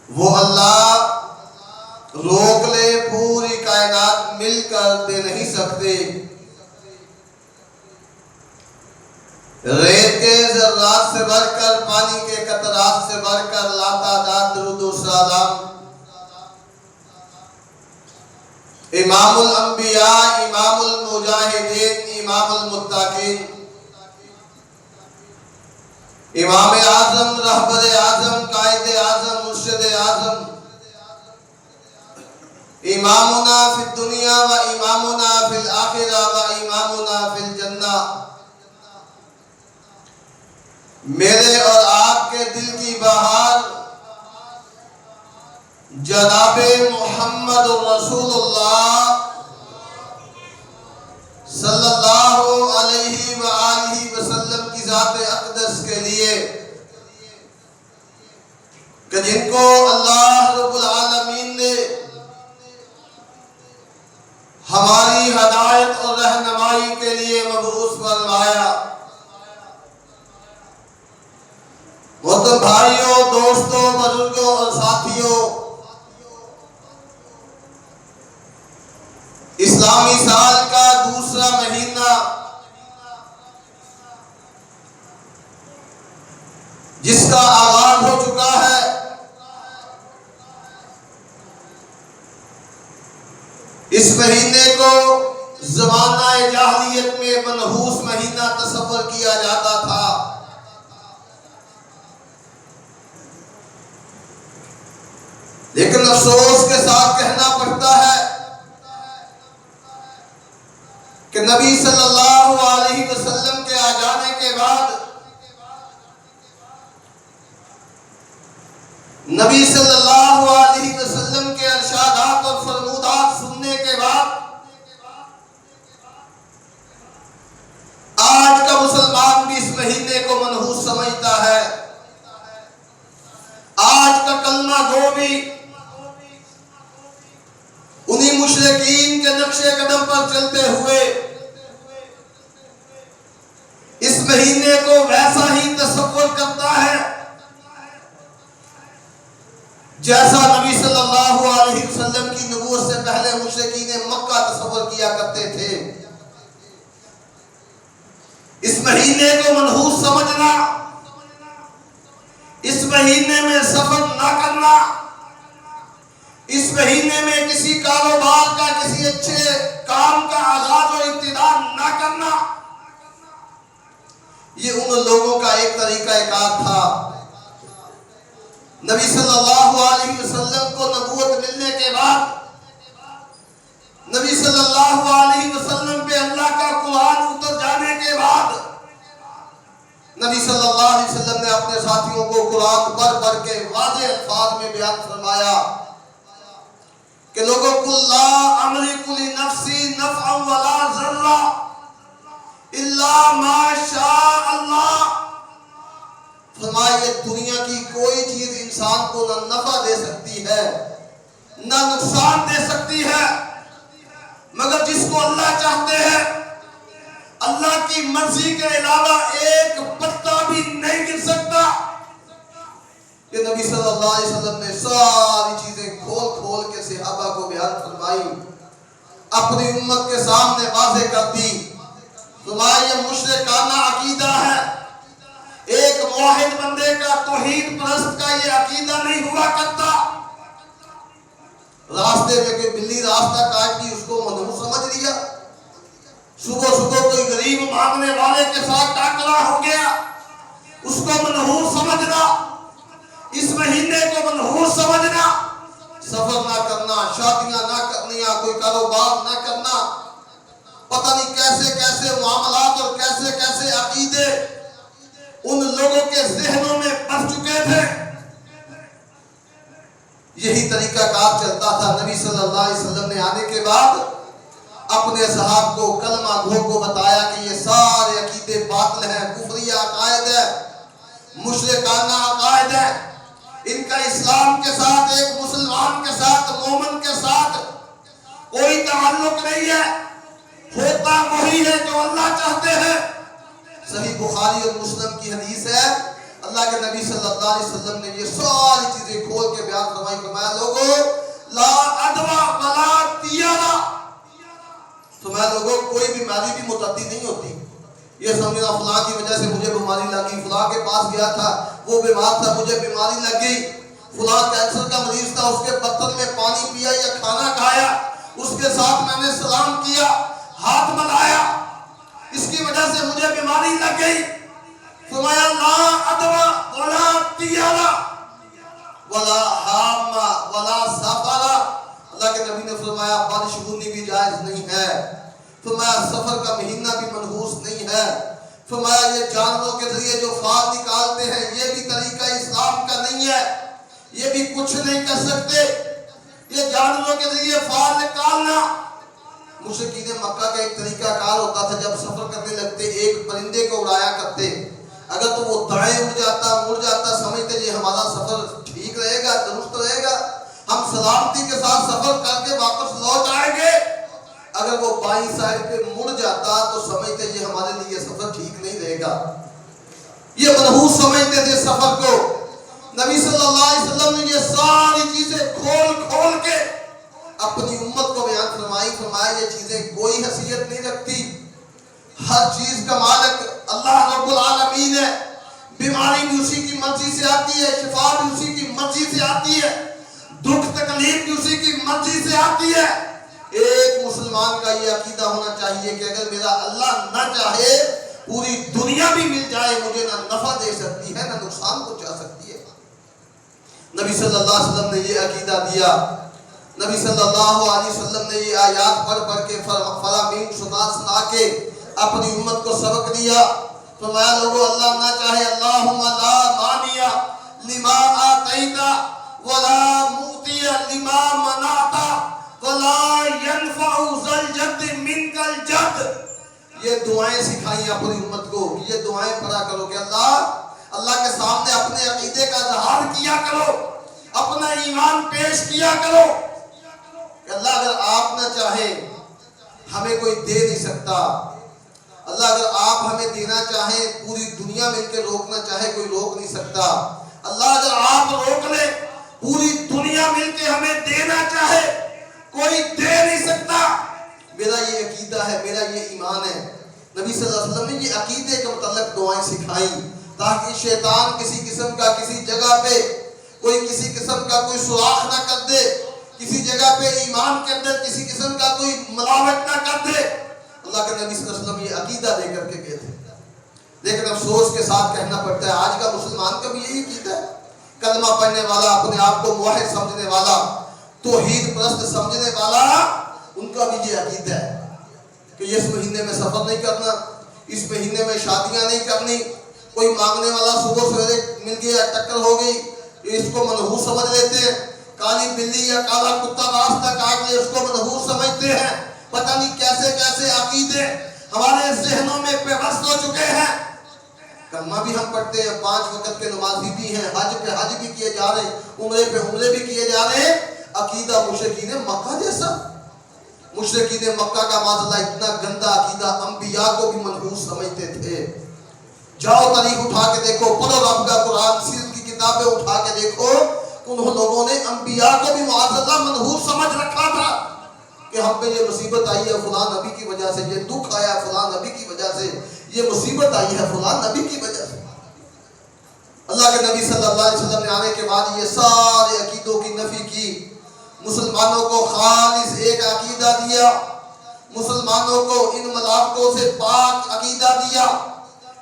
وہ اللہ روک لے پوری کائنات مل کر دے نہیں سکتے، ریت کے ذرات سے بڑھ کر، پانی کے قطرات سے بڑھ کر لاتعداد درود و سلام امام الانبیاء، امام المجاہدین، امام المتقین، امام اعظم، رہبر اعظم، قائد اعظم، مرشد اعظم، امامنا فی الدنیا و امامنا فی الآخرہ و امامنا فی الجنہ، میرے اور آپ کے دل کی بہار جناب محمد رسول اللہ صلی اللہ علیہ وآلہ وسلم کی ذات اقدس کے لیے، کہ جن کو اللہ رب العالمین نے ہماری ہدایت اور رہنمائی کے لیے مبعوث فرمایا۔ محترم بھائیوں، دوستوں، بزرگوں اور ساتھیوں، اسلامی سال کا دوسرا مہینہ جس کا آغاز ہو چکا ہے، اس مہینے کو زمانہ جاہلیت میں منحوس مہینہ تصور کیا جاتا تھا، لیکن افسوس کے ساتھ کہنا پڑتا ہے کہ نبی صلی اللہ علیہ وسلم کے آ جانے کے بعد، نبی صلی اللہ علیہ وسلم کے ارشادات اور فرمودات سننے کے بعد، آج کا مسلمان بھی اس مہینے کو منحوس سمجھتا ہے، آج کا کلمہ گو بھی انہی مشرکین کے نقش قدم پر چلتے ہوئے اس مہینے کو ویسا ہی تصور کرتا ہے جیسا نبی صلی اللہ علیہ وسلم کی نبوت سے پہلے مشرکین مکہ تصور کیا کرتے تھے۔ اس مہینے کو منحوس سمجھنا، اس مہینے میں سفر نہ کرنا، اس مہینے میں کسی کاروبار کا، کسی اچھے کام کا آغاز و ابتدا نہ کرنا، یہ ان لوگوں کا ایک طریقہ کار تھا۔ نبی صلی اللہ علیہ وسلم کو نبوت ملنے کے بعد، نبی صلی اللہ علیہ وسلم پہ اللہ کا قرآن اتر جانے کے بعد، نبی صلی اللہ علیہ وسلم نے اپنے ساتھیوں کو قرآن پڑھ پڑھ کے واضح الفاظ میں بیان فرمایا کہ لوگوں قُل لَا أَمْلِكُ لِنَفْسِي نَفْعًا وَلَا ضَرًّا إِلَّا مَا شَاءَ اللَّهُ، فرمایا دنیا کی کوئی چیز انسان کو نہ نفع دے سکتی ہے نہ نقصان دے سکتی ہے، مگر جس کو اللہ چاہتے ہیں، اللہ کی مرضی کے علاوہ ایک پتا بھی نہیں گر سکتا۔ کہ نبی صلی اللہ علیہ وسلم نے ساری چیزیں کھول کھول کے صحابہ کو بیان فرمائی، اپنی امت کے سامنے واضح کر دی۔ فرمایا یہ مشرکانہ عقیدہ ہے، ایک موحد بندے کا، توحید پرست کا یہ عقیدہ نہیں ہوا کرتا۔ راستے میں کوئی بلی راستہ کاٹ دی، اس کو منحوس سمجھ لیا، صبح صبح کوئی غریب مانگنے والے کے ساتھ ٹاکرا ہو گیا، اس کو منحوس سمجھنا، اس مہینے کو منحوس سمجھنا، سفر نہ کرنا، شادیاں نہ کرنیاں، کوئی کاروبار نہ کرنا، پتہ نہیں کیسے کیسے معاملات اور کیسے کیسے عقیدے ان لوگوں کے ذہنوں میں بڑھ چکے تھے۔ یہی طریقہ کار چلتا تھا۔ نبی صلی اللہ علیہ وسلم نے آنے کے بعد اپنے صحابہ کو، کلمہ گو کو بتایا کہ یہ سارے عقیدے باطل ہیں، کفریہ عقائد ہیں، مشرکانہ عقائد ہیں، ان کا اسلام کے ساتھ، ایک مسلمان کے ساتھ، مومن کے ساتھ کوئی تعلق نہیں ہے، ہوتا وہی ہے جو اللہ چاہتے ہیں۔ صحیح بخاری اور مسلم کی حدیث ہے، اللہ کے نبی صلی اللہ علیہ وسلم نے یہ ساری چیزیں کھول کے بیان فرمائی. فرمایا لوگوں لا ادوا ولا تیارا، فرمایا لوگوں کوئی بیماری بھی متعدی نہیں ہوتی. یہ سمجھنا فلاں کی وجہ سے مجھے بیماری لگی، فلاں کے پاس گیا تھا وہ بیمار تھا مجھے بیماری لگ گئی، فلاں کینسر کا مریض تھا اس کے برتن میں پانی پیا یا کھانا کھایا، اس کے ساتھ میں نے سلام کیا، ہاتھ ملایا، اس کی وجہ سے مجھے بیماری لگ گئی. فرمایا لا ادوا ولا تیارا ولا حام ولا سفر. اللہ کے نبی نے فرمایا بدشگونی بھی جائز نہیں ہے، فرمایا سفر کا مہینہ بھی منحوس نہیں ہے، فرمایا یہ جانوروں کے ذریعے جو فال نکالتے ہیں یہ بھی طریقہ اسلام کا نہیں ہے، یہ بھی کچھ نہیں کر سکتے. یہ جانوروں کے ذریعے فال نکالنا مشرکین مکہ کا ایک طریقہ کار ہوتا تھا. جب سفر کرنے لگتے ایک پرندے کو اڑایا کرتے، اگر تو وہ دائیں اڑ جاتا مڑ جاتا سمجھتے یہ ہمارا سفر ٹھیک رہے گا درست رہے گا، ہم سلامتی کے ساتھ سفر کر کے واپس لوٹ آئیں گے. اگر وہ بائیں سائڈ پہ مڑ جاتا تو سمجھتے یہ ہمارے لیے سفر ٹھیک نہیں رہے گا. یہ منحوس سمجھتے تھے سفر کو. نبی صلی اللہ علیہ وسلم نے یہ ساری چیزیں کھول کھول کے اپنی امت کو بیان فرمائی. فرمایا یہ چیزیں کوئی حیثیت نہیں رکھتی، ہر چیز کا مالک اللہ رب العالمین ہے. بیماری بھی اسی کی مرضی سے آتی ہے، شفا بھی اسی کی مرضی سے آتی ہے، دکھ تکلیف بھی اسی کی مرضی سے آتی ہے. ایک مسلمان کا یہ عقیدہ ہونا چاہیے کہ اگر میرا اللہ نہ چاہے پوری دنیا بھی مل جائے مجھے نہ نفع دے سکتی ہے نہ نقصان پہنچا سکتی ہے. نبی صلی اللہ علیہ وسلم نے یہ عقیدہ دیا. نبی صلی اللہ علیہ وسلم نے یہ آیات پڑھ پڑھ کے فرامین سنا کے اپنی امت کو سبق دیا. فرمایا لوگوں اللہ نہ چاہے اللہم لا مانع لما آتیت ولا موتی لما منعت ولا ينفع ذا الجد منک الجد. یہ دعائیں سکھائیں اپنی امت کو، یہ دعائیں پڑھا کرو کہ اللہ کے سامنے اپنے عقیدے کا اظہار کیا کرو، اپنا ایمان پیش کیا کرو کہ اللہ اگر آپ نہ چاہیں ہمیں کوئی دے نہیں سکتا. اللہ اگر آپ ہمیں دینا چاہیں پوری دنیا مل کے روکنا چاہے کوئی روک نہیں سکتا. اللہ اگر آپ روک لے پوری دنیا مل کے ہمیں دینا چاہے کوئی دے نہیں سکتا. میرا یہ عقیدہ ہے، میرا یہ ایمان ہے. نبی صلی اللہ علیہ وسلم نے یہ عقیدے کے متعلق دعائیں سکھائیں تاکہ شیطان کسی قسم کا کسی جگہ پہ کوئی کسی قسم کا کوئی سراخ نہ کر دے، کسی جگہ پہ ایمان کے اندر کسی قسم کا کوئی ملاوٹ نہ کر دے. اللہ کے نبی صلی اللہ علیہ وسلم یہ عقیدہ دے کر کے گئے تھے. لیکن افسوس کے ساتھ کہنا پڑتا ہے آج کا مسلمان کا بھی یہی عقیدہ ہے. کلمہ پڑھنے والا، اپنے آپ کو موحد سمجھنے والا، توحید پرست سمجھنے والا، ان کا بھی یہ عقیدہ ہے کہ اس مہینے میں سفر نہیں کرنا، اس مہینے میں شادیاں نہیں کرنی. کوئی مانگنے والا صبح سویرے مل گیا ٹکر ہو گئی اس کو منحوس سمجھ لیتے ہیں. کالی بلی یا کالا کتا راستہ کاٹ لے اس کو منحوس سمجھتے ہیں. پتہ نہیں کیسے کیسے عقیدے ہمارے ذہنوں میں پیوست ہو چکے ہیں. کلمہ بھی ہم پڑھتے ہیں، 5 وقت کے نمازی بھی ہیں، حج پہ حج بھی کیے جا رہے ہیں، عمرے پہ عمرے بھی کیے جا رہے ہیں. عقیدہ مشرکین مکہ جیسا. مشرکین مکہ کا معاملہ اتنا گندا عقیدہ، انبیاء کو بھی منحوس سمجھتے تھے. جاؤ تاریخ اٹھا کے دیکھو، پڑھو رب کا قرآن، سیرت کی کتابیں اٹھا کے دیکھو، انہوں لوگوں نے انبیاء کو بھی معاذاللہ منحوس سمجھ رکھا تھا کہ ہم پہ یہ مصیبت آئی ہے فلاں نبی کی وجہ سے، یہ دکھ آیا ہے فلاں نبی کی وجہ سے، یہ مصیبت آئی ہے فلاں نبی کی وجہ سے. اللہ کے نبی صلی اللہ علیہ وسلم نے آنے کے بعد یہ سارے عقیدوں کی نفی کی. مسلمانوں کو خالص ایک عقیدہ دیا، مسلمانوں کو ان ملاوٹوں سے پاک عقیدہ دیا،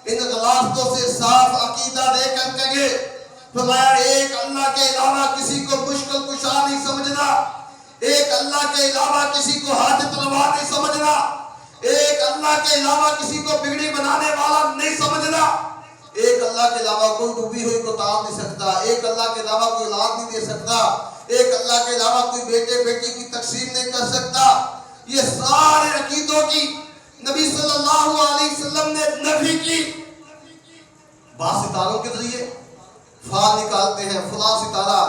ان غلافتوں سے صاف عقیدہ دے کر کے فرمایا ایک اللہ کے علاوہ کسی کو مشکل کشا نہیں سمجھنا، ایک اللہ کے علاوہ کسی کو حاجت روا نہیں سمجھنا، ایک اللہ کے علاوہ کسی کو بگڑی بنانے والا نہیں سمجھنا، ایک اللہ کے علاوہ کوئی ڈوبی ہوئی کو تاڑ نہیں سکتا، ایک اللہ کے علاوہ کوئی اولاد نہیں دے سکتا، ایک اللہ کے علاوہ کوئی بیٹے بیٹی کی تقسیم نہیں کر سکتا. یہ سارے عقیدوں کی نبی صلی اللہ علیہ وسلم نے نفی کی. بعض ستاروں کے ذریعے فال نکالتے ہیں، فلاں ستارہ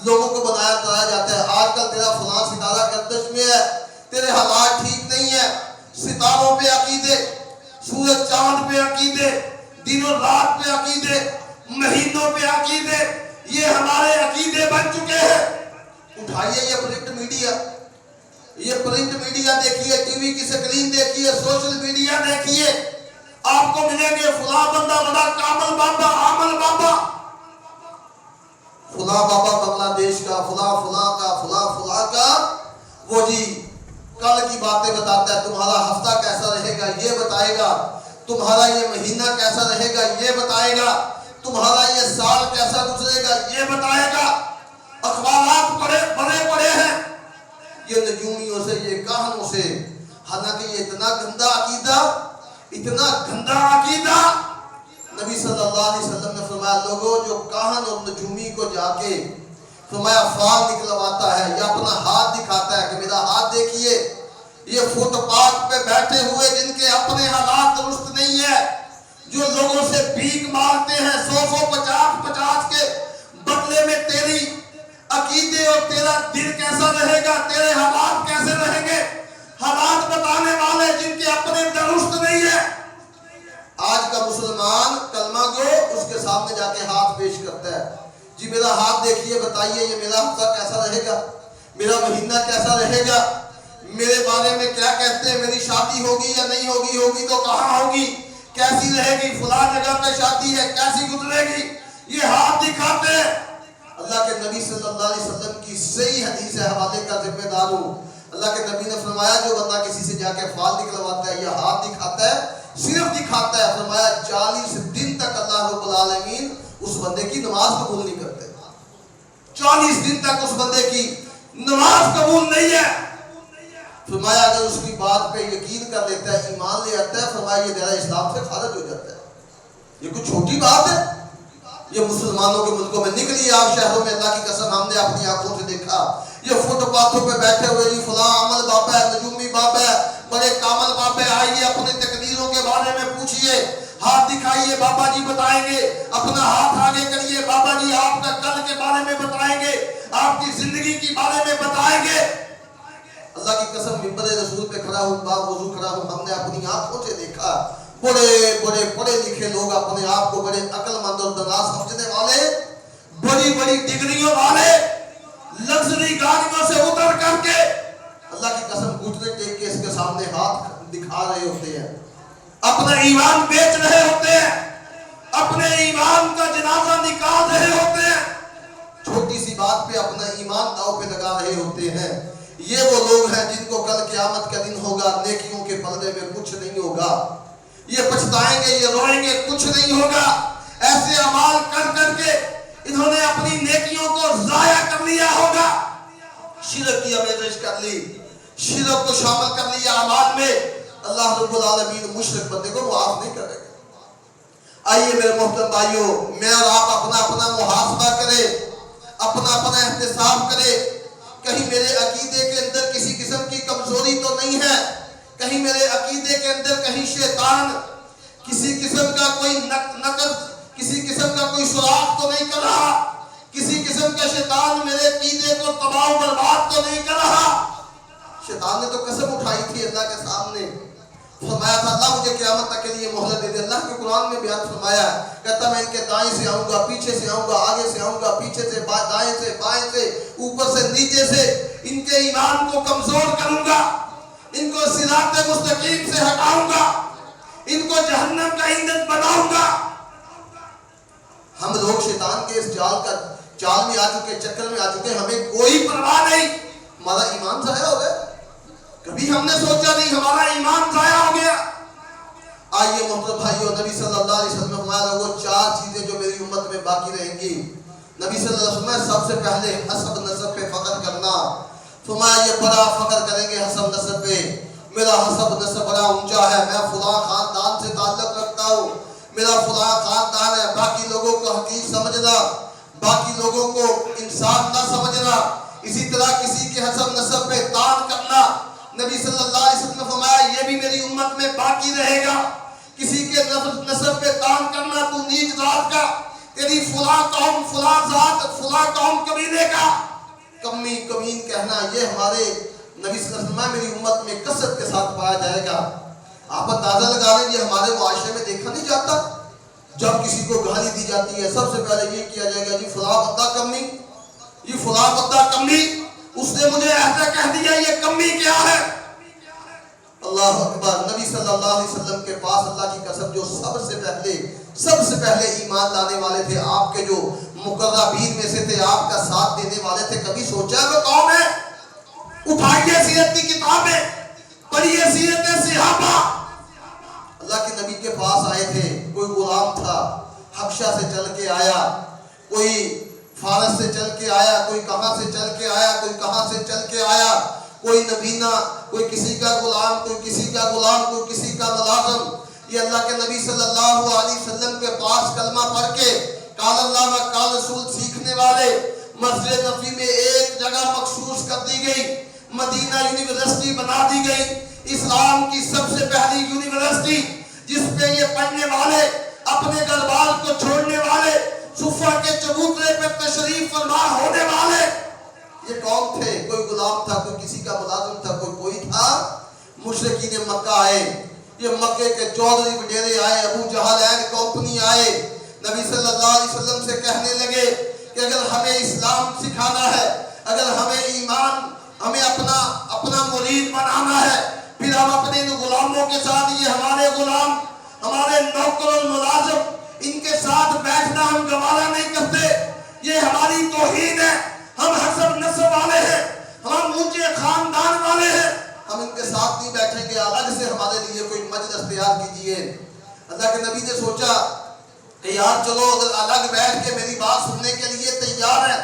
لوگوں کو بنایا جاتا ہے، آج کل تیرا فلاں ستارہ گردش میں ہے، تیرے حالات ٹھیک نہیں ہے. ستاروں پہ عقیدے، سورج چاند پہ عقیدے، دن و رات پہ عقیدے، مہینوں پہ عقیدے، یہ ہمارے عقیدے بن چکے ہیں۔ اٹھائیے یہ پرنٹ میڈیا، یہ پرنٹ میڈیا دیکھیے، ٹی وی کی سکرین دیکھیے، سوشل میڈیا دیکھیے، آپ کو ملیں گے فلاں بندہ بڑا کامل بابا، عامل بابا، فلاں بابا بنگلہ دیش کا، فلاں فلاں کا، فلاں فلاں کا، وہ جی کل کی باتیں بتاتا ہے، تمہارا ہفتہ کیسا رہے گا یہ بتائے گا، تمہارا یہ مہینہ کیسا رہے گا یہ بتائے گا، تمہارا یہ سال کیسا گزرے گا یہ بتائے گا۔ اخبارات بڑے بڑے ہیں یہ نجومیوں سے، یہ کہانوں سے، حالانکہ یہ اتنا گندا عقیدہ، اتنا گندا عقیدہ۔ نبی صلی اللہ علیہ وسلم نے فرمایا لوگوں جو کاہن اور نجومی کو جا کے فرمایا فال نکلواتا ہے یا اپنا ہاتھ دکھاتا ہے کہ میرا ہاتھ دیکھیے، یہ فٹ پاتھ پہ بیٹھے ہوئے جن کے اپنے حالات درست نہیں ہے، جو لوگوں سے بھیک مانگتے ہیں 100 50 کے بدلے میں، تیری عقیدے اور تیرا دل کیسا رہے گا، تیرے حالات کیسے رہیں گے، حالات بتانے والے جن کے اپنے درست نہیں ہے۔ آج کا مسلمان کلمہ گو اس کے سامنے جا کے ہاتھ پیش کرتا ہے، جی میرا ہاتھ دیکھیے بتائیے یہ میرا ہفتہ کیسا رہے گا، میرا مہینہ کیسا رہے گا، میرے بارے میں کیا کہتے ہیں، میری شادی ہوگی یا نہیں ہوگی، ہوگی تو کہاں ہوگی، کیسی رہے گی، فلاں جگہ پہ شادی ہے کیسی گزرے گی، یہ ہاتھ دکھاتے ہیں۔ اللہ کے نبی صلی اللہ علیہ وسلم کی صحیح حدیث حوالے کا ذمہ دار ہوں، اللہ کے نبی نے فرمایا جو بندہ کسی سے جا کے فال نکلواتا ہے یا ہاتھ دکھاتا ہے، صرف دکھاتا ہے، فرمایا 40 دن تک اللہ رب العالمین اس بندے کی نماز قبول نہیں کرتے، 40 دن تک اس بندے کی نماز قبول نہیں ہے۔ فرمایا اگر اس کی بات پہ یقین کر لیتا ہے، ایمان لے آتا ہے، فرمایا یہ دائرہ اسلام سے خارج ہو جاتا ہے۔ یہ کوئی چھوٹی بات ہے، یہ مسلمانوں کے ملکوں میں نکلی آپ شہروں میں، اللہ کی قسم ہم نے اپنی آنکھوں سے دیکھا، یہ فٹ پاتھوں پہ بیٹھے ہوئے جی فلاں عمل بابا ہے، نجومی بابا ہے، بڑے کامل بابا ہے، آئیے اپنے تقدیروں کے بارے میں پوچھئے، ہاتھ دکھائیے بابا جی بتائیں گے، اپنا ہاتھ آگے کریے بابا جی آپ کا کل کے بارے میں بتائیں گے، آپ کی زندگی کے بارے میں بتائیں گے۔ اللہ کی قسم منبر رسول پہ کھڑا ہوں، باغ وضو کھڑا ہوں، ہم نے اپنی آنکھوں سے دیکھا بڑے بڑے پڑھے لکھے لوگ اپنے آپ کو بڑے عقل مند اور دانا سمجھنے والے، بڑی بڑی ڈگریوں والے، لگژری گاڑیوں سے اتر کر کے اللہ کی قسم گھٹنے ٹیک کے اس کے سامنے ہاتھ دکھا رہے ہوتے ہیں، اپنا ایمان بیچ رہے ہوتے ہیں، اپنے ایمان کا جنازہ نکال رہے ہوتے ہیں، چھوٹی سی بات پہ اپنا ایمان داؤ پہ لگا رہے ہوتے ہیں۔ یہ وہ لوگ ہیں جن کو کل قیامت کا دن ہوگا، نیکیوں کے پردے میں کچھ نہیں ہوگا، یہ پچھتائیں گے، یہ روئیں گے، کچھ نہیں ہوگا۔ ایسے اعمال کر کر کے انہوں نے اپنی نیکیوں کو ضائع کر لیا ہوگا، شرک کی آمیزش کر لی، شرک کو شامل کر لیا اعمال میں، اللہ رب العالمین مشرک بندے کو معاف نہیں کرے گا۔ آئیے میرے محترم بھائیوں، میں اور آپ اپنا اپنا محاسبہ کریں، اپنا اپنا احتساب کریں، کہیں میرے عقیدے کے اندر کسی قسم کی کمزوری تو نہیں ہے، کہیں میرے عقیدے کے اندر کہیں شیطان کسی قسم کا کوئی نقص، کسی قسم کا کوئی سراغ تو نہیں کر رہا، کسی قسم کا شیطان میرے عقیدے کو تباہ و برباد تو نہیں کر رہا۔ شیطان نے تو قسم اٹھائی تھی اللہ کے سامنے، فرمایا تھا اللہ مجھے قیامت تک کے لیے مہلت دے دے۔ اللہ کے قرآن میں بیان فرمایا، کہتا میں ان کے دائیں سے آؤں گا، پیچھے سے آؤں گا، آگے سے آؤں گا، پیچھے سے دائیں سے بائیں سے، اوپر سے نیچے سے، ان کے ایمان کو کمزور کروں گا، ان کو صراط مستقیم سے ہٹاؤں گا، ان کو جہنم کا ایندھن بناؤں گا۔ ہم لوگ شیطان کے اس جال میں آ چکے، چکر میں آ چکے، ہمیں کوئی پرواہ نہیں، ہمارا ایمان ضائع ہو گیا، کبھی ہم نے سوچا نہیں ہمارا ایمان ضائع ہو گیا۔ آئیے محترم بھائیو، نبی صلی اللہ علیہ وسلم فرمایا وہ 4 چیزیں جو میری امت میں باقی رہیں گی۔ نبی صلی اللہ علیہ وسلم سب سے پہلے حسب نسب پہ فخر کرنا، فرمایا یہ بڑا فخر کریں گے حسب نسب پہ، میرا حسب نسب بڑا اونچا ہے، میں فلاں خاندان سے تعلق رکھتا ہوں، میرا فلاں خاندان ہے، باقی لوگوں کو حقیر سمجھنا، باقی لوگوں کو انسان نہ سمجھنا، اسی طرح کسی کے حسب نسب پہ تان کرنا۔ نبی صلی اللہ علیہ وسلم نے فرمایا یہ بھی میری امت میں باقی رہے گا، کسی کے نسب پہ تان کرنا، تو نیچ ذات کا، تیری فلاں قوم، فلاں ذات، فلاں قوم قبیلے کا، کمی کمین کہنا، یہ ہمارے نبی صلی اللہ علیہ وسلم میری امت میں کثرت کے ساتھ پایا جائے گا۔ آپ اندازہ لگا لیں یہ ہمارے معاشرے میں دیکھا نہیں جاتا، جب کسی کو گالی دی جاتی ہے سب سے پہلے یہ کیا جائے گا جی فلاں بندہ کمی، یہ فلاں بندہ کمی، اس نے مجھے ایسا کہہ دیا، یہ کمی کیا ہے؟ اللہ اکبر۔ نبی صلی اللہ علیہ وسلم کے پاس اللہ کی قسم جو سب سے پہلے ایمان لانے والے تھے، آپ کے جو مقربین میں سے تھے، آپ کا ساتھ دینے والے تھے، کبھی سوچا ہے وہ کون ہے؟ اٹھائیے سیرت کی کتابیں، پڑھیے سیرت صحابہ۔ اللہ کے نبی کے پاس آئے تھے، کوئی غلام تھا، حبشہ سے چل کے آیا، کوئی فارس سے چل کے آیا، کوئی کہاں سے چل کے آیا، کوئی کہاں سے چل کے آیا، کوئی نبینا، کوئی کسی کا غلام، کوئی کسی کا غلام، کوئی کسی کا ملازم۔ یہ اللہ کے نبی صلی اللہ علیہ وسلم کے پاس کلمہ پڑھ کے قال اللہ و قال رسول سیکھنے والے مسجد نبوی میں ایک جگہ مخصوص کر دی گئی، مدینہ یونیورسٹی بنا دی گئی، اسلام کی سب سے پہلی یونیورسٹی، جس پہ یہ پڑھنے والے، اپنے گھر بار کو چھوڑنے والے، صفہ کے چبوترے پہ تشریف فرما ہونے والے، یہ کون تھے؟ کوئی غلام تھا، کوئی کسی کا ملازم تھا، کوئی تھا۔ مشرکین مکہ آئے، یہ مکے کے چودھری وڈیرے آئے، ابو جہل اینڈ کمپنی آئے، نبی صلی اللہ علیہ وسلم سے کہنے لگے کہ اگر ہمیں اسلام سکھانا ہے، اگر ہمیں ایمان، ہمیں اپنا مرید بنانا ہے، پھر ہم اپنے غلاموں کے ساتھ، یہ ہمارے غلام، ہمارے نوکر الملازم، ان کے ساتھ بیٹھنا ہم گوارا نہیں کرتے، یہ ہماری توہین ہے، ہم حسب نسب والے ہیں، ہم اونچے خاندان والے ہیں، ہم ان کے ساتھ نہیں بیٹھیں گے، الگ سے ہمارے لیے کوئی مجلس تیار کیجئے۔ اللہ کے نبی نے سوچا کہ یار چلو اگر الگ بیٹھ کے میری بات سننے کے لیے تیار ہے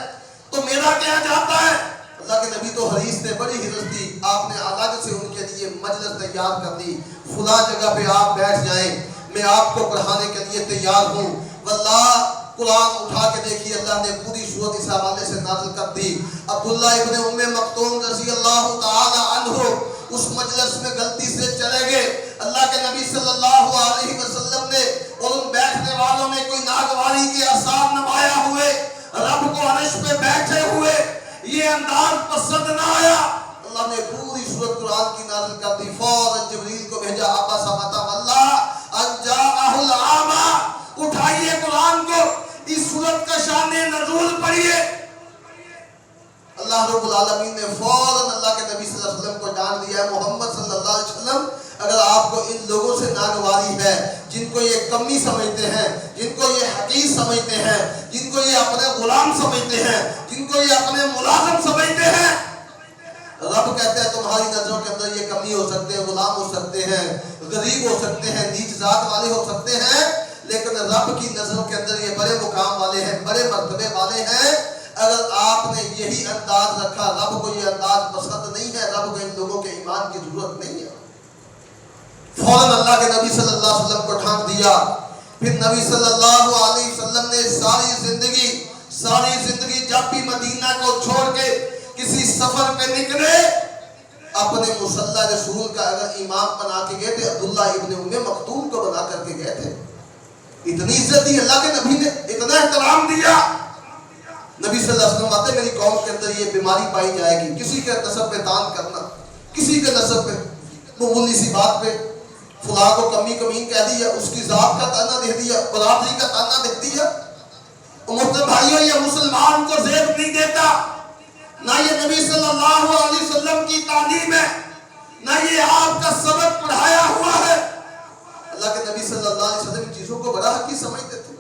تو میرا کیا جاتا ہے؟ اللہ کے نبی تو حریص تھے، بڑی حرص تھی، آپ نے الگ سے ان کے لیے مجلس تیار کر دی، فلاں جگہ پہ آپ بیٹھ جائیں، میں آپ کو پڑھانے کے لیے تیار ہوں۔ واللہ قرآن اٹھا کے دیکھیے، اللہ نے پوری سورت اس حوالے سے نازل کر دی۔ عبداللہ ابن ام مکتوم رضی اللہ تعالی عنہ اس مجلس میں غلطی سے چلے گئے، اللہ کے نبی صلی اللہ علیہ وسلم نے اور ان بیٹھنے والوں نے کوئی ناگواری کے آثار نمایا ہوئے، رب کو عرش پہ بیٹھے ہوئے، یہ انداز پسند نہ آیا، اللہ نے پوری سورت قرآن کی نازل کر دی، فوراً جبریل کو بھیجا، عبس وتولی ان جاءہ الاعمی، اٹھائیے قرآن کو، اس سورت کا شان نزول پڑھیے۔ اللہ رب العالمین نے فوراً اللہ کے نبی صلی اللہ علیہ وسلم کو جان دیا ہے، محمد صلی اللہ علیہ وسلم اگر آپ کو ان لوگوں سے ناگواری ہے، جن کو یہ کمی سمجھتے ہیں، جن کو یہ حقیر سمجھتے ہیں، جن کو یہ اپنے غلام سمجھتے ہیں، جن کو یہ اپنے ملازم سمجھتے ہیں، رب کہتے ہیں تمہاری نظروں کے اندر یہ کمی ہو سکتے ہیں، غلام ہو سکتے ہیں، غریب ہو سکتے ہیں، نیچ ذات والے ہو سکتے ہیں، لیکن رب کی نظروں کے اندر یہ بڑے مقام والے ہیں، بڑے مرتبے والے ہیں۔ اگر آپ نے یہی انداز رکھا، رب کو یہ انداز پسند نہیں ہے، رب کو ان لوگوں کے ایمان کی ضرورت نہیں ہے۔ فوراً اللہ کے نبی صلی اللہ علیہ وسلم کو ٹھانک دیا۔ پھر نبی صلی اللہ علیہ وسلم نے ساری زندگی جب بھی مدینہ کو چھوڑ کے کسی سفر پہ نکلے، اپنے مصلی رسول کا اگر امام بنا کے گئے تھے، عبداللہ ابن ام مکتوم کو بنا کر کے گئے تھے۔ اتنی عزت دی اللہ کے نبی نے، اتنا احترام دیا۔ نبی صلی اللہ علیہ وسلم آتے میری قوم کے اندر یہ بیماری پائی جائے گی، کسی کے نسب پہ تان کرنا، کسی کے نسب پہ معمولی سی بات پہ فلاں کو کمی کمین کہہ دیا، اس کی ذات کا تانا دے دیا، برادری کا تانا دے دیا۔ محترم بھائیوں، یہ مسلمان کو زیب نہیں دیتا، نہ یہ نبی صلی اللہ علیہ وسلم کی تعلیم ہے، نہ یہ آپ کا سبق پڑھایا ہوا ہے۔ اللہ کے نبی صلی اللہ علیہ وسلم چیزوں کو بڑا حقیر سمجھتے تھے،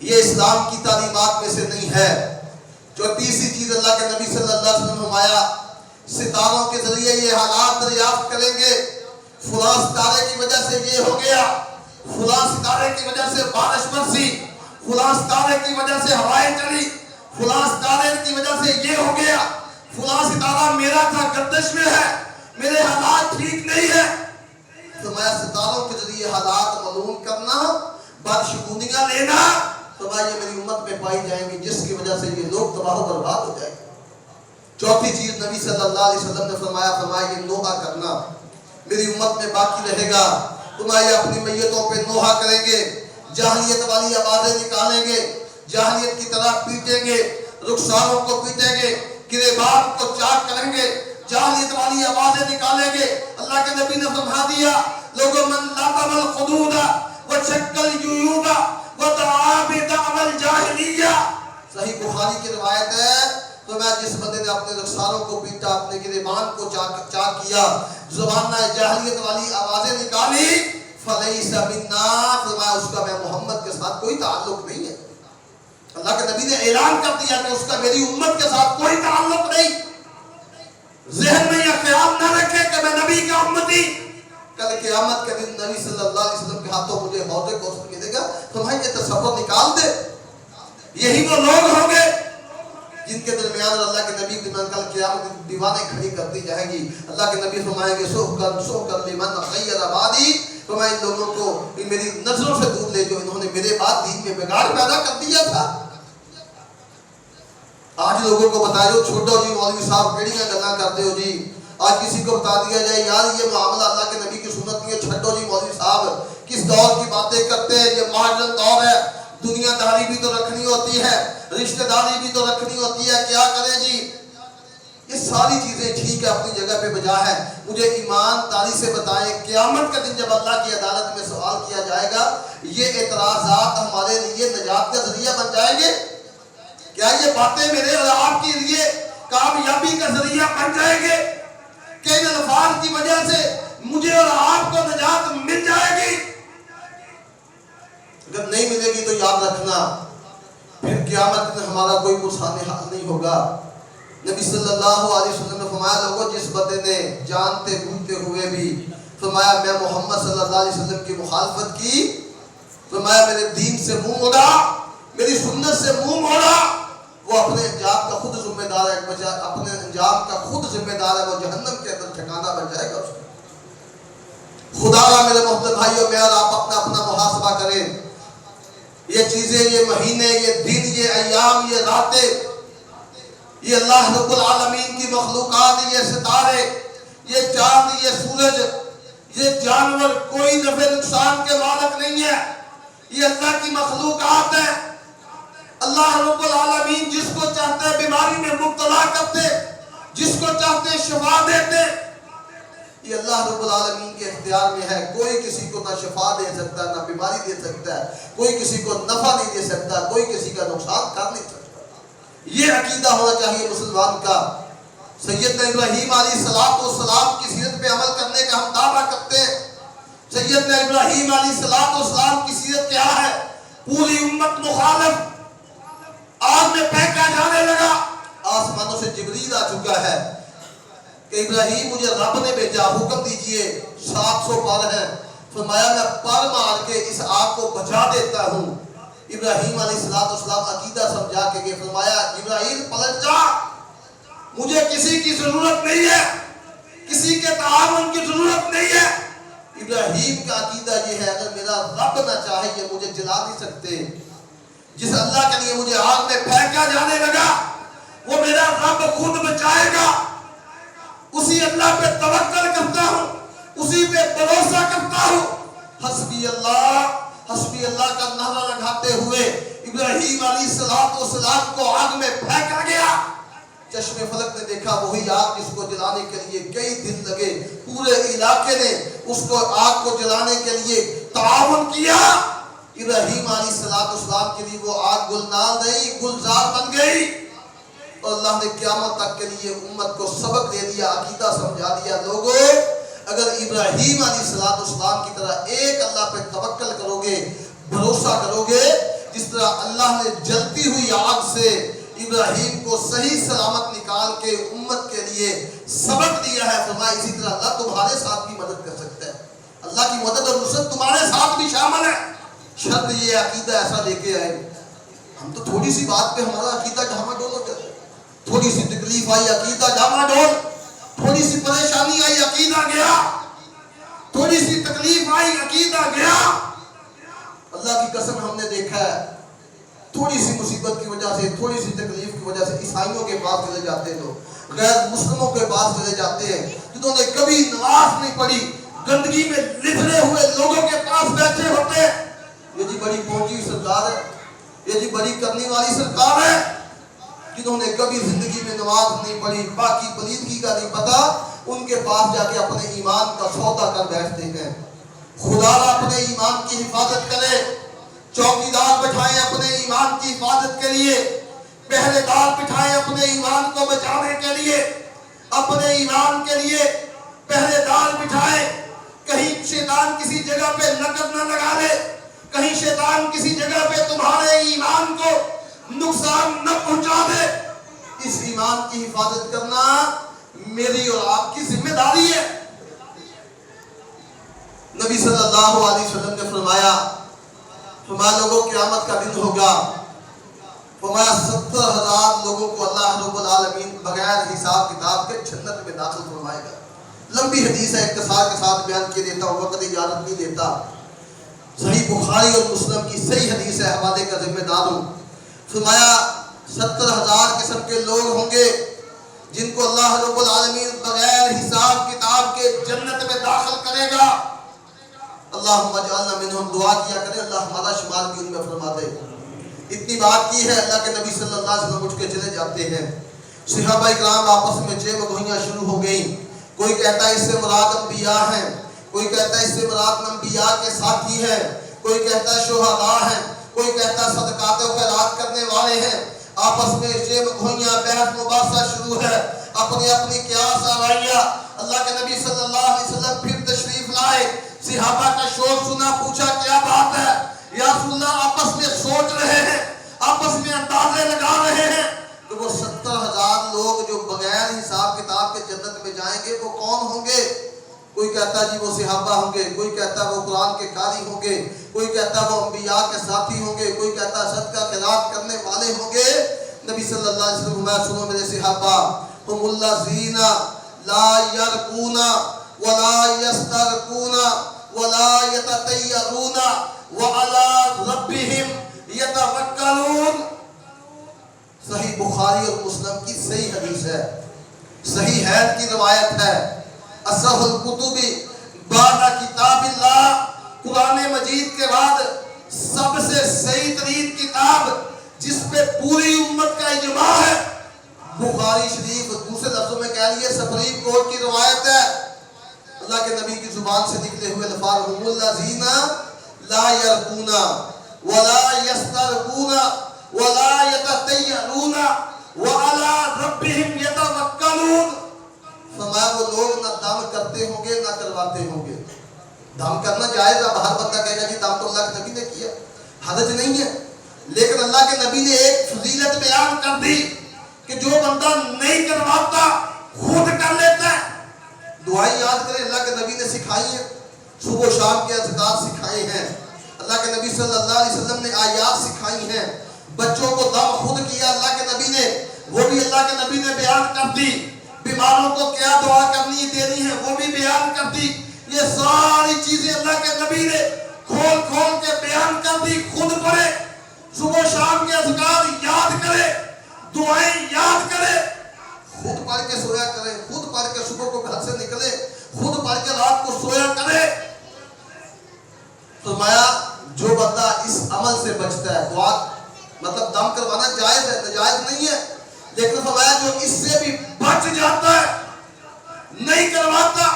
یہ اسلام کی تعلیمات میں سے نہیں ہے۔ جو تیسری چیز اللہ کے نبی صلی اللہ علیہ وسلم فرمایا، ستاروں کے ذریعے یہ حالات دریافت کریں گے، فلاں ستارے کی وجہ سے یہ ہو گیا، فلاں ستارے کی وجہ سے بارش برسی، فلاں ستارے کی وجہ سے ہوائیں چلی، فلاں ستارے کی وجہ سے یہ ہو گیا، فلاں ستارہ میرا تھا گردش میں ہے، میرے حالات ٹھیک نہیں ہے۔ فرمایا ستاروں کے ذریعے حالات معلوم کرنا، بدشگونیاں لینا، فرمایا یہ میری امت میں پائی جائیں گی، جس کی وجہ سے یہ لوگ تباہ و برباد ہو جائیں گے۔ چوتھی چیز نبی صلی اللہ علیہ وسلم نے فرمایا یہ نوحہ کرنا میری امت میں باقی رہے گا۔ فرمایا اپنی میتوں پہ نوحہ کریں گے، جاہلیت والی آوازیں نکالیں گے، جاہلیت کی طرح پیٹیں گے، رخساروں کو پیٹیں گے، گریبان کو چاک کریں گے، جاہلیت والی آوازیں نکالیں گے۔ اللہ کے نبی نے فرما دیا لوگوں من لطم الخدود وشق الجيوب ودعا بدعوى الجاهلية. صحیح بخاری کی روایت ہے، تو میں جس بندے نے اپنے رخساروں کو پیٹا، اپنے گریبان کو چاک کیا، زبانہ جاہلیت والی آوازیں نکالی، فلیس منا، فرمایا اس کا میں محمد کے ساتھ کوئی تعلق نہیں ہے. اللہ کے نبی نے اعلان کر دیا کہ اس کا میری امت کے ساتھ کوئی تعلق نہیں. ذہن میں یہ خیال نہ رکھے کہ میں نبی کا امتی، کل قیامت کے دن نبی صلی اللہ علیہ وسلم کے ہاتھوں مجھے حوض کوثر ملے گا. فرمایا یہ تصور نکال دے. یہی وہ لوگ ہوں گے جن کے درمیان اور اللہ کے نبی کے درمیان کل قیامت دیوانیں کھڑی کر دی جائیں گی. اللہ کے نبی فرمائیں گے سحقا لمن غیر بعدی، فرمایا ان لوگوں کو ان میری نظروں سے دور لے جو انہوں نے میرے بعد دین میں بگاڑ پیدا کر دیا تھا. آج لوگوں کو بتایا جو چھوٹو جی مولوی صاحب کیڑیاں گلاں کرتے ہو جی. آج کسی کو بتا دیا جائے یار یہ معاملہ اللہ کے نبی کی سنت نہیں ہے، چھٹو جی مولوی صاحب کس دور کی باتیں کرتے ہیں، یہ ماڈرن دور ہے، دنیا داری بھی تو رکھنی ہوتی ہے، رشتہ داری بھی تو رکھنی ہوتی ہے، کیا کریں جی. یہ ساری چیزیں ٹھیک ہے، اپنی جگہ پہ بجا ہے. مجھے ایمانداری سے بتائیں قیامت کا دن جب اللہ کی عدالت میں سوال کیا جائے گا، یہ اعتراضات ہمارے لیے نجات کا ذریعہ بن جائیں گے؟ کیا یہ باتیں میرے اور آپ کے لیے کامیابی کا ذریعہ بن جائیں گے کہ ان الفاظ کی وجہ سے مجھے اور آپ کو نجات مل جائے گی؟ اگر نہیں ملے گی تو یاد رکھنا پھر قیامت میں ہمارا کوئی مسئلہ حل نہیں ہوگا. نبی صلی اللہ علیہ وسلم نے فرمایا لوگوں جس بندے نے جانتے بوجھتے ہوئے بھی فرمایا میں محمد صلی اللہ علیہ وسلم کی مخالفت کی، فرمایا میرے دین سے منہ موڑا، میری سنت سے منہ موڑا، وہ اپنے انجام کا خود ذمہ دار ہے، اپنے انجام کا خود ذمہ دار ہے، وہ جہنم کے اندر ٹھکانہ بن جائے گا اس کا. خدا را میرے محترم بھائیوں میں آپ اپنا محاسبہ کریں. یہ چیزیں، یہ مہینے، یہ دن، یہ ایام، یہ راتیں، یہ اللہ رب العالمین کی مخلوقات، یہ ستارے، یہ چاند، یہ سورج، یہ جانور کوئی نفع نقصان کے مالک نہیں ہے. یہ اللہ کی مخلوقات ہے. اللہ رب العالمین جس کو چاہتے ہیں بیماری میں مبتلا کرتے، جس کو چاہتے ہیں شفا دیتے. یہ اللہ رب العالمین کے اختیار میں ہے. کوئی کسی کو نہ شفا دے سکتا، نہ بیماری دے سکتا ہے، کوئی کسی کو نفع نہیں دے سکتا، کوئی کسی کا نقصان کر نہیں سکتا. یہ عقیدہ ہونا چاہیے مسلمان کا. سیدنا ابراہیم علیہ السلام کی سیرت پہ عمل کرنے کا ہم دعویٰ کرتے ہیں. سیدنا ابراہیم علیہ السلام کی سیرت کیا ہے؟ پوری امت مخالف، آگ میں پھینکا جانے لگا. آسمانوں سے جبریل آ چکا ہے کہ ابراہیم مجھے رب نے بھیجا، حکم دیجئے 700 پر ہیں. فرمایا میں پر مار کے اس آگ کو بجھا دیتا ہوں. ابراہیم علیہ السلام عقیدہ سمجھا کے فرمایا ابراہیم پلٹ جا، مجھے کسی کی ضرورت نہیں ہے، کسی کے تعاون کی ضرورت نہیں ہے. ابراہیم کا عقیدہ یہ ہے اگر میرا رب نہ چاہے یہ مجھے جلا نہیں سکتے. جس اللہ کے لیے مجھے آگ میں پھینکا جانے لگا وہ میرا رب خود بچائے گا. اسی اللہ پہ توکل کرتا ہوں، اسی پہ بھروسہ کرتا ہوں. حسبی اللہ کا نعرہ لگاتے ہوئے ابراہیم علیہ السلام کو آگ میں پھینکا گیا. چشم فلک نے دیکھا وہی آگ جس کو جلانے کے لیے کئی دن لگے، پورے علاقے نے اس کو آگ کو جلانے کے لیے تعاون کیا. ابراہیم علیہ السلام کے لیے وہ آگ گلنار نہیں گلزار بن گئی. اور اللہ نے قیامت تک کے لیے امت کو سبق دے دیا، عقیدہ سمجھا دیا. لوگوں اگر ابراہیم علیہ السلام کی طرح ایک اللہ پہ توکل کرو گے، بھروسہ کرو گے، جس طرح اللہ نے جلتی ہوئی آگ سے ابراہیم کو صحیح سلامت نکال کے امت کے لیے سبق دیا ہے، فرمایا اسی طرح اللہ تمہارے ساتھ بھی مدد کر سکتا ہے. اللہ کی مدد اور نصرت تمہارے ساتھ بھی شامل ہے. شرط یہ عقیدہ ایسا لے کے آئے. ہم تو تھوڑی سی بات پہ ہمارا عقیدہ ڈھاما ڈول ہو جاتا ہے. تھوڑی سی تکلیف آئی عقیدہ ڈھاما ڈول، تھوڑی سی پریشانی آئی عقیدہ گیا، تھوڑی سی تکلیف آئی عقیدہ گیا. اللہ کی قسم ہم نے دیکھا ہے تھوڑی سی مصیبت کی وجہ سے، تھوڑی سی تکلیف کی وجہ سے عیسائیوں کے پاس چلے جاتے ہیں لوگ، غیر مسلموں کے پاس چلے جاتے ہیں جنہوں نے کبھی نماز نہیں پڑھی، گندگی میں لتھڑے ہوئے لوگوں کے پاس بیٹھے ہوتے ہیں. یہ جی بڑی پہنچی سرکار ہے، یہ جی بڑی کرنے والی سرکار ہے. جنہوں نے کبھی زندگی میں نماز نہیں پڑھی، باقی پلیدگی کا نہیں پتا، ان کے پاس جا کے اپنے ایمان کا سودا کر بیٹھتے ہیں. خدا را اپنے ایمان کی حفاظت کرے، چوکیدار بٹھائیں اپنے ایمان کی حفاظت کے لیے، پہرے دار بٹھائیں اپنے ایمان کو بچانے کے لیے، اپنے ایمان کے لیے پہرے دار بٹھائیں، کہیں شیطان کسی جگہ پہ نقد نہ لگا لے، کہیں شیطان کسی جگہ پہ تمہارے ایمان کو نقصان نہ پہنچا دے۔ اس ایمان کی حفاظت کرنا میری اور آپ کی ذمہ داری ہے۔ نبی صلی اللہ علیہ وسلم نے فرمایا لوگوں قیامت کا دن ہوگا، فرمایا 70,000 لوگوں کو اللہ رب العالمین بغیر حساب کتاب کے جنت میں داخل فرمائے گا۔ لمبی حدیث ہے، اختصار کے ساتھ بیان کیے دیتا ہوں، وقت اجازت نہیں دیتا۔ صحیح بخاری اور مسلم کی صحیح حدیث ہے، حوالے کا ذمہ دار ہوں۔ فرمایا 70,000 قسم کے لوگ ہوں گے جن کو اللہ رب العالمین بغیر حساب کتاب کے جنت میں داخل کرے گا۔ اللہم اجعلنا منہم، دعا کیا کرے اللہ ہمارا شمار بھی ان میں فرما دے۔ اتنی بات کی ہے، اللہ کے نبی صلی اللہ علیہ وسلم اٹھ کے چلے جاتے ہیں۔ صحابہ کرام آپس میں جے بگوئیاں شروع ہو گئیں، کوئی کہتا ہے اس سے مراد انبیاء ہیں، کوئی کہتا ہے اس سے مراد انبیاء کے ساتھی ہیں، کوئی کہتا ہے شہداء ہیں، کوئی کہتا ہے صدقات و خیرات کرنے والے ہیں۔ آپس میں جے بگوئیاں بحث مباحثہ شروع ہے، اپنی اپنی قیاس آرائیاں۔ اللہ کے نبی صلی اللہ علیہ وسلم پھر تشریف لائے، صحابہ کا شور سنا، پوچھا کیا بات ہے یا رسول اللہ؟ آپس میں سوچ رہے ہیں، آپس میں اندازے لگا رہے ہیں کہ وہ 70,000 لوگ جو بغیر حساب کتاب کے جنت میں جائیں گے وہ کون ہوں گے؟ کوئی کہتا جی وہ صحابہ ہوں گے، کوئی کہتا وہ قرآن کے قاری ہوں گے، کوئی کہتا وہ انبیاء کے ساتھی ہوں گے، کوئی کہتا صدقہ خیرات کرنے والے ہوں گے۔ نبی صلی اللہ علیہ وسلم میں سنو میرے صحابہ، ہم الذین لا یرقون ولا یسترقون ولا یتطیرون وعلی ربہم یتوکلون۔ صحیح بخاری اور مسلم کی صحیح حدیث ہے، صحیح حدیث کی روایت ہے۔ اصح الکتب بعد کتاب اللہ، قرآن مجید کے بعد سب سے صحیح ترین کتاب جس پہ پوری امت کا اجماع ہے بخاری شریف۔ دوسرے لفظوں میں کہہ لیے سپریم کورٹ کی روایت ہے، اللہ کے نبی کی زبان سے نکلے ہوئے الفاظ، ہم الذین لا یرقون ولا یسترقون ولا یتطیرون وعلی ربہم یتوکلون۔ فرمایا وہ لوگ نہ دم کرتے ہوں گے نہ کرواتے ہوں گے۔ دم کرنا جائز، اب ہر بندہ کہے گا جی دم تو اللہ کے نبی نے کیا، حرج نہیں ہے، لیکن اللہ کے نبی نے ایک فضیلت بیان کر دی کہ جو بندہ نہیں کرواتا خود کر لیتا ہے۔ دعائیں یاد کریں، اللہ کے نبی نے سکھائی ہیں، صبح و شام کے اذکار سکھائے ہیں، اللہ کے نبی صلی اللہ علیہ وسلم نے آیات سکھائی ہیں۔ بچوں کو دم خود کیا اللہ کے نبی نے، وہ بھی اللہ کے نبی نے بیان کر دی۔ بیماروں کو کیا دعا کرنی دینی ہے وہ بھی بیان کر دی۔ یہ ساری چیزیں اللہ کے نبی نے کھول کھول کے بیان کر دی۔ خود پڑھے، صبح و شام کے اذکار یاد کرے، دعائیں یاد کرے، خود پڑھ کے سویا کرے، خود پڑھ کے صبح کو گھر سے نکلے، خود پڑھ کے رات کو سویا کرے۔ فرمایا جو بندہ اس عمل سے بچتا ہے، دعا مطلب دم کروانا جائز ہے، ناجائز نہیں ہے، لیکن فرمایا جو اس سے بھی بچ جاتا ہے، نہیں کرواتا،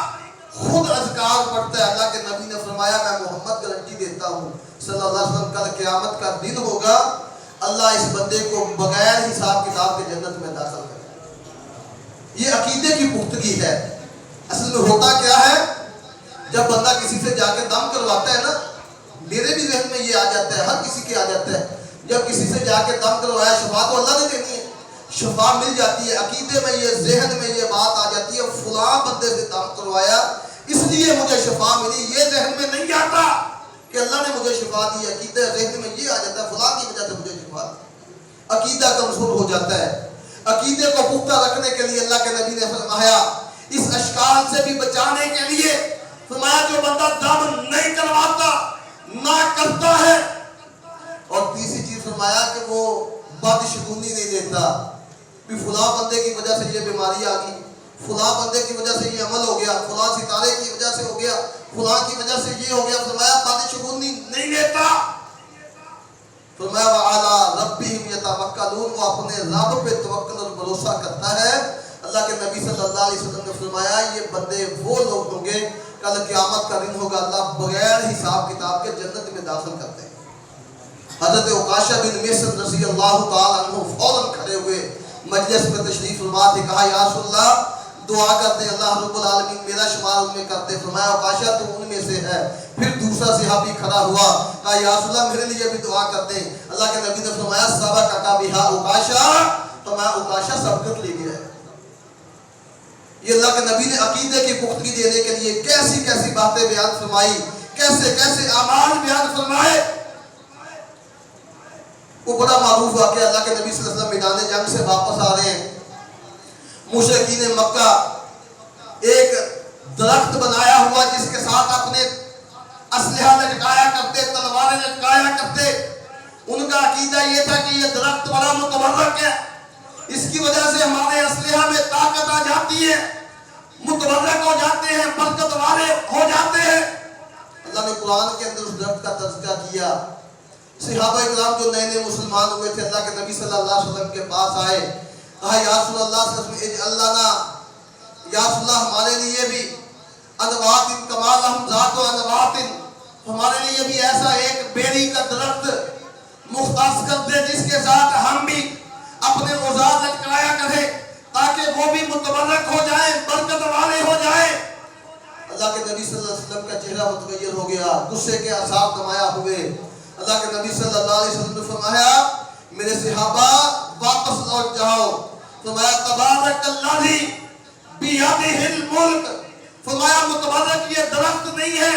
خود اذکار پڑھتا ہے، اللہ کے نبی نے فرمایا میں محمد گارنٹی دیتا ہوں صلی اللہ علیہ وسلم کل قیامت کا دن ہوگا، اللہ اس بندے کو بغیر حساب کتاب کے جنت میں داخل کرے گا۔ یہ عقیدے کی پختگی ہے۔ اصل میں ہوتا کیا ہے، جب بندہ کسی سے جا کے دم کرواتا ہے نا، میرے بھی ذہن میں یہ آ جاتا ہے، ہر کسی کے آ جاتا ہے، جب کسی سے جا کے دم کروایا شفا تو اللہ نے دینی ہے، شفا مل جاتی ہے، عقیدے میں یہ ذہن میں یہ بات آ جاتی ہے فلاں بندے سے دم کروایا اس لیے مجھے شفا ملی۔ یہ ذہن میں نہیں آتا کہ اللہ نے مجھے شفا دی، عقیدہ ذہن میں یہ آ جاتا ہے فلاں کی وجہ سے مجھے شفا دی۔ عقیدہ کمزور ہو جاتا ہے۔ عقیدے کو پختہ رکھنے کے لیے اللہ کے نبی نے فرمایا اس اشکال سے بھی بچانے کے لیے فرمایا جو بندہ دم نہیں کرواتا نہ کرتا ہے، اور تیسری چیز فرمایا کہ وہ بدشگونی نہیں دیتا کہ فلاں بندے کی وجہ سے یہ بیماری آ گئی، فلاں بندے کی وجہ سے یہ عمل ہو گیا، فلاں ستارے کی وجہ سے ہو گیا، فلاں کی وجہ سے یہ ہو گیا۔ فرمایا بدشگونی نہیں لیتا۔ فرمایا وَعَلَىٰ رَبِّهِمْ يَتَوَكَّلُونَ، وہ اپنے رب پہ توکل اور بھروسہ کرتا ہے۔ اللہ کے نبی صلی اللہ علیہ وسلم نے فرمایا یہ بندے وہ لوگ ہوں گے کل قیامت کا دن ہوگا، اللہ بغیر حساب کتاب کے جنت میں داخل کرتے ہیں۔ حضرت عکاشہ بن محصن رضی اللہ تعالیٰ عنہ فوراً کھڑے ہوئے مجلس میں تشریف فرما تھے، کہا یا رسول اللہ دعا کرتے ہیں اللہ رب العالمین میرا شمار ان میں کرتے۔ فرمایا عکاشہ تو ان میں سے ہے۔ پھر دوسرا صحابی کھڑا ہوا، کہا یا رسول اللہ میرے لیے بھی دعا کرتے ہیں۔ اللہ کے نبی نے فرمایا سبقک بہا عکاشہ، فرمایا عکاشہ سبقت لے گیا ہے۔ یہ اللہ کے نبی نے عقیدے کی پختگی دینے کے لیے کیسی کیسی باتیں بیان فرمائی، کیسے کیسے اعمال بیان فرمائے۔ وہ بڑا معروف واقعہ، اللہ کے نبی صلی اللہ علیہ وسلم میدان جنگ سے واپس آ رہے ہیں، مشرکین مکہ ایک درخت بنایا ہوا جس کے ساتھ اپنے اسلحہ لٹکایا کرتے، تلواریں لٹکایا کرتے۔ ان کا عقیدہ یہ تھا کہ یہ درخت بڑا متبرک ہے، اس کی وجہ سے ہمارے اسلحہ میں طاقت آ جاتی ہے، متبرک ہو جاتے ہیں، برکت والے ہو جاتے ہیں۔ اللہ نے قرآن کے اندر اس درخت کا تذکرہ کیا۔ صحابہ اکرام جو نئے نئے مسلمان ہوئے تھے اللہ کے نبی صلی اللہ علیہ وسلم کے پاس آئے، کہا یا رسول اللہ صلی اللہ علیہ وسلم اللہ یا رسول اللہ ہمارے لیے بھی انوات کمال ہم ذات و انوات، ہمارے لیے بھی ایسا ایک بیری کا درخت مختص کر دے جس کے ساتھ ہم بھی اپنے اوزار لٹکایا کریں تاکہ وہ بھی متبرک ہو جائیں، برکت والے ہو جائیں۔ اللہ کے نبی صلی اللہ علیہ وسلم کا چہرہ متغیر ہو گیا، غصے کے آثار نمایاں ہوئے۔ اللہ کے نبی صلی اللہ علیہ وسلم نے فرمایا میرے صحابہ واپس لوٹ جاؤ۔ فرمایا تبارک الذی بیدہ الملک، فرمایا متبرک یہ درخت نہیں ہے،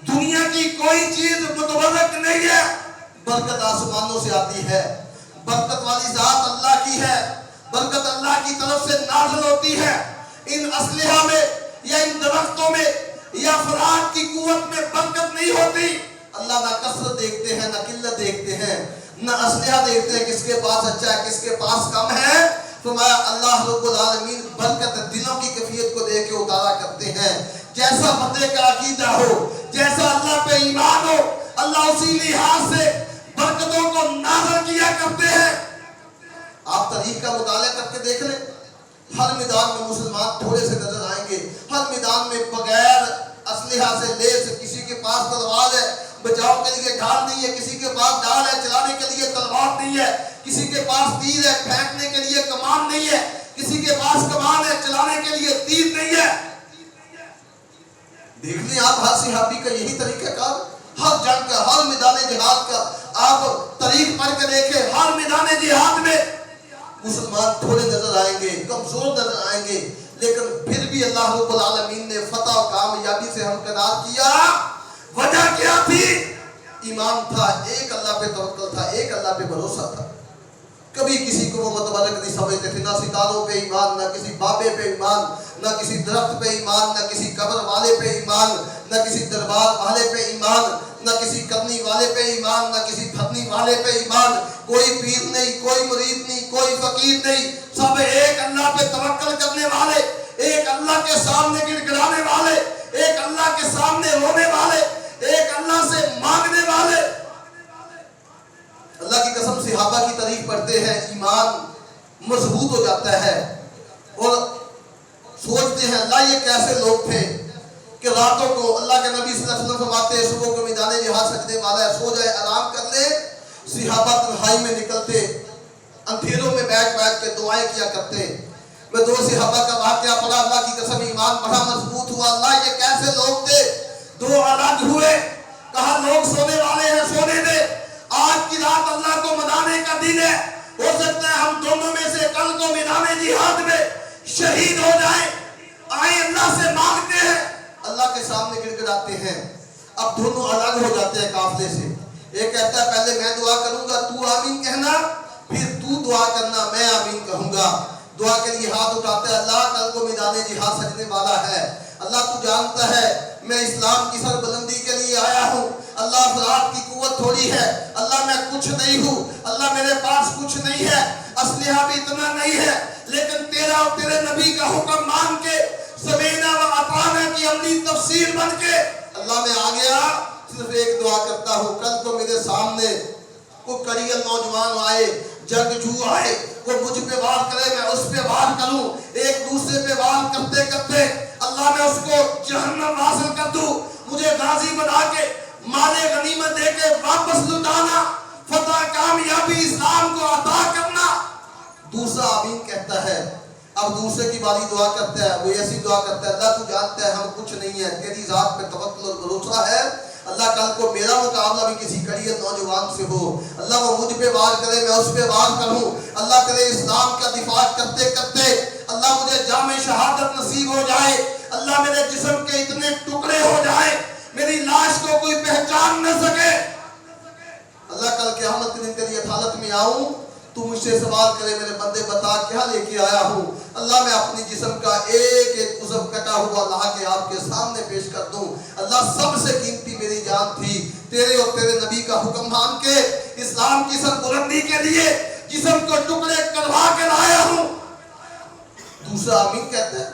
دنیا کی کوئی چیز متبرک نہیں ہے، برکت آسمانوں سے آتی ہے، برکت والی ذات اللہ کی ہے، برکت اللہ کی طرف سے نازل ہوتی ہے۔ ان اسلحہ میں یا ان درختوں میں یا افراد کی قوت میں برکت نہیں ہوتی۔ اللہ نہ کثرت دیکھتے ہیں، نہ قلت دیکھتے ہیں، نہ اسلحہ دیکھتے ہیں کس کے پاس اچھا ہے کس کے پاس کم ہے۔ فرمایا اللہ رب العالمین برکت دلوں کی کیفیت کو دیکھ کے اتارا کرتے ہیں۔ جیسا بندے کا عقیدہ ہو، جیسا اللہ پہ ایمان ہو، اللہ اسی لحاظ سے برکتوں کو نازل کیا کرتے ہیں۔ آپ تاریخ کا مطالعہ کر کے دیکھ لیں، ہر میدان میں مسلمان تھوڑے سے نظر آئیں گے، ہر میدان میں بغیر اسلحہ سے لیس، کسی کے پاس تلوار ہے بچاؤ کے لیے ڈھال نہیں ہے، کسی کے پاس ڈھال ہے چلانے کے لیے تلوار نہیں ہے، کسی کے پاس تیر ہے پھینکنے کے لیے کمان نہیں ہے، کسی کے پاس کمان ہے چلانے کے لیے تیر نہیں ہے۔ دیکھ لیں آپ ہر صحابی کا یہی طریقہ کار، ہر جنگ کا، ہر میدان جہاد کا آپ تاریخ پڑھ کے دیکھیں، ہر میدان جہاد میں مسلمان تھوڑے نظر آئیں گے، کمزور نظر آئیں گے، لیکن پھر بھی اللہ رب العالمین نے فتح و کامیابی سے ہمکنار کیا۔ وجہ کیا تھی؟ ایمان تھا، ایک اللہ پہ توکل تھا، ایک اللہ پہ بھروسہ تھا۔ کبھی کسی کو وہ متبرک نہیں سمجھتے تھے، نہ ستاروں پہ ایمان، نہ کسی بابے پہ ایمان، نہ کسی درخت پہ ایمان، نہ کسی قبر والے پہ ایمان، نہ کسی دربار والے پہ ایمان، نہ کسی کرنی والے پہ ایمان، نہ کسی دھرنی والے پہ ایمان۔ کوئی پیر نہیں، کوئی مرید نہیں، کوئی فقیر نہیں، سب ایک اللہ پہ توکل کرنے والے، ایک اللہ کے سامنے گڑ گڑانے والے، ایک اللہ کے سامنے رونے والے، ایک اللہ سے مانگنے والے۔ اللہ کی قسم صحابہ کی تعریف پڑھتے ہیں، ایمان مضبوط ہو جاتا ہے اور سوچتے ہیں اللہ یہ کیسے لوگ تھے کہ راتوں کو اللہ کے نبی صلی اللہ علیہ وسلم فرماتے ہیں صبح کو میدان جہاد سجدے والا ہے، سو جائے آرام کر لے۔ صحابہ تنہائی میں نکلتے، اندھیروں میں بیٹھ بیٹھ کے دعائیں کیا کرتے۔ میں دو صحابہ کا واقعہ پڑھا، اللہ کی قسم ایمان بڑا مضبوط ہوا۔ اللہ یہ کیسے لوگ تھے؟ دو الگ ہوئے، کہا لوگ سونے والے ہیں سونے دے، آج کی رات اللہ کو منانے کا دن ہے، ہو سکتا ہے ہم دونوں میں سے کل کو میدان جہاد میں شہید ہو جائیں، آئیں اللہ سے مانگتے ہیں، اللہ کے سامنے گڑ گڑاتے ہیں۔ اب دونوں الگ ہو جاتے ہیں قافلے سے، ایک کہتا ہے پہلے میں دعا کروں گا تو آمین کہنا، پھر تو دعا کرنا میں آمین کہوں گا۔ دعا کے لیے ہاتھ اٹھاتے ہیں، اللہ کل کو میدان جہاد سجنے والا ہے، اللہ تو جانتا ہے میں اسلام کی سربلندی کے لیے آیا ہوں، اللہ افراد کی قوت تھوڑی ہے، اللہ میں کچھ نہیں ہوں، اللہ میرے پاس کچھ نہیں ہے، اسلحہ بھی اتنا نہیں ہے، لیکن تیرا اور تیرے نبی کا حکم مان کے سمینا و اطاعنا کی عملی تفسیر بن کے اللہ میں آ گیا۔ صرف ایک دعا کرتا ہوں، کل کو میرے سامنے کوئی کڑیل نوجوان آئے، جنگجو آئے، کوئی مجھ پہ وار کرے میں اس پہ وار کروں، ایک دوسرے پہ وار کرتے کرتے اللہ اللہ میں اس کو جہنم حاصل کر دوں، مجھے غازی بنا کے مال غنیمت دے کے واپس لوٹانا، فتح کامیابی اسلام کو عطا کرنا۔ دوسرا آمین کہتا ہے۔ اب دوسرے کی باری دعا کرتا ہے، وہ ایسی دعا کرتا ہے، اللہ تو جانتا ہے ہم کچھ نہیں ہے، تیری ذات پہ توکل اور بھروسہ ہے، اللہ کل کو میرا مقابلہ بھی کسی کڑیت نوجوان سے ہو، اللہ وہ مجھ پہ وار کرے میں اس پہ وار کروں، اللہ کرے اسلام کا دفاع کرتے کرتے اللہ مجھے جام شہادت نصیب ہو جائے، اللہ میرے جسم کے اتنے ٹکڑے ہو جائے میری لاش کو کوئی پہچان نہ سکے، اللہ کل قیامت کے دن تیری عدالت میں آؤں، تو مجھ سے سوال کرے میرے بندے بتا کیا لے کے آیا ہوں، اللہ میں اپنی جسم کا ایک ایک عضو کٹا ہوا لا کے آپ کے سامنے پیش کر دوں، اللہ سب سے قیمتی میری جان تھی، تیرے اور تیرے نبی کا حکم مان کے اسلام کی سربلندی کے لیے جسم کو ٹکڑے کروا کے لایا ہوں۔ دوسرا آمین کہتے ہیں۔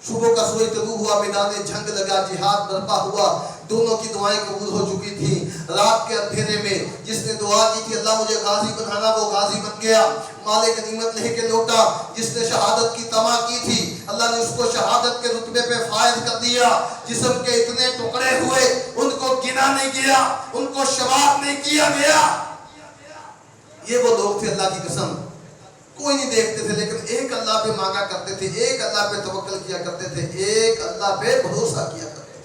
صبح کا سورج طلوع ہوا، میدان جنگ لگا، جہاد برپا ہوا، دونوں کی دعائیں قبول ہو چکی تھی۔ رات کے اندھیرے میں جس نے دعا کی تھی اللہ مجھے غازی بنانا، وہ غازی بن گیا، مال غنیمت لے کے لوٹا۔ جس نے شہادت کی تما کی تھی اللہ نے اس کو شہادت کے رتبے پہ فائز کر دیا۔ جسم کے اتنے ٹکڑے ہوئے ان کو گنا نہیں گیا، ان کو شمار نہیں کیا گیا۔ یہ وہ لوگ تھے اللہ کی قسم کوئی نہیں دیکھتے تھے لیکن ایک اللہ پہ مانگا کرتے تھے، ایک اللہ پہ توکل کیا کرتے تھے، ایک اللہ پہ بھروسہ کیا کرتے تھے۔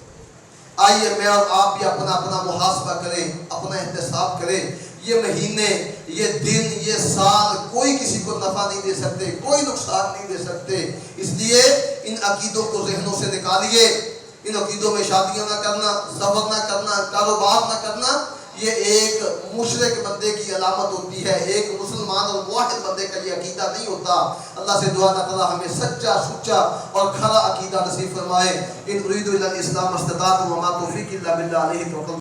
آئیے میں اور آپ بھی اپنا اپنا محاسبہ کریں، اپنا احتساب کریں۔ یہ مہینے، یہ دن، یہ سال کوئی کسی کو نفع نہیں دے سکتے، کوئی نقصان نہیں دے سکتے، اس لیے ان عقیدوں کو ذہنوں سے نکالیے۔ ان عقیدوں میں شادیاں نہ کرنا، سفر نہ کرنا، کاروبار نہ کرنا، یہ ایک مشرک بندے کی علامت ہوتی ہے، ایک مسلمان اور موحد بندے کا یہ عقیدہ نہیں ہوتا۔ اللہ سے دعا نہ تعالیٰ ہمیں سچا سچا اور کھرا عقیدہ نصیب فرمائے۔ ان اريد الا الاسلام ما استطعت وما توفيقي الا بالله عليه توکلت۔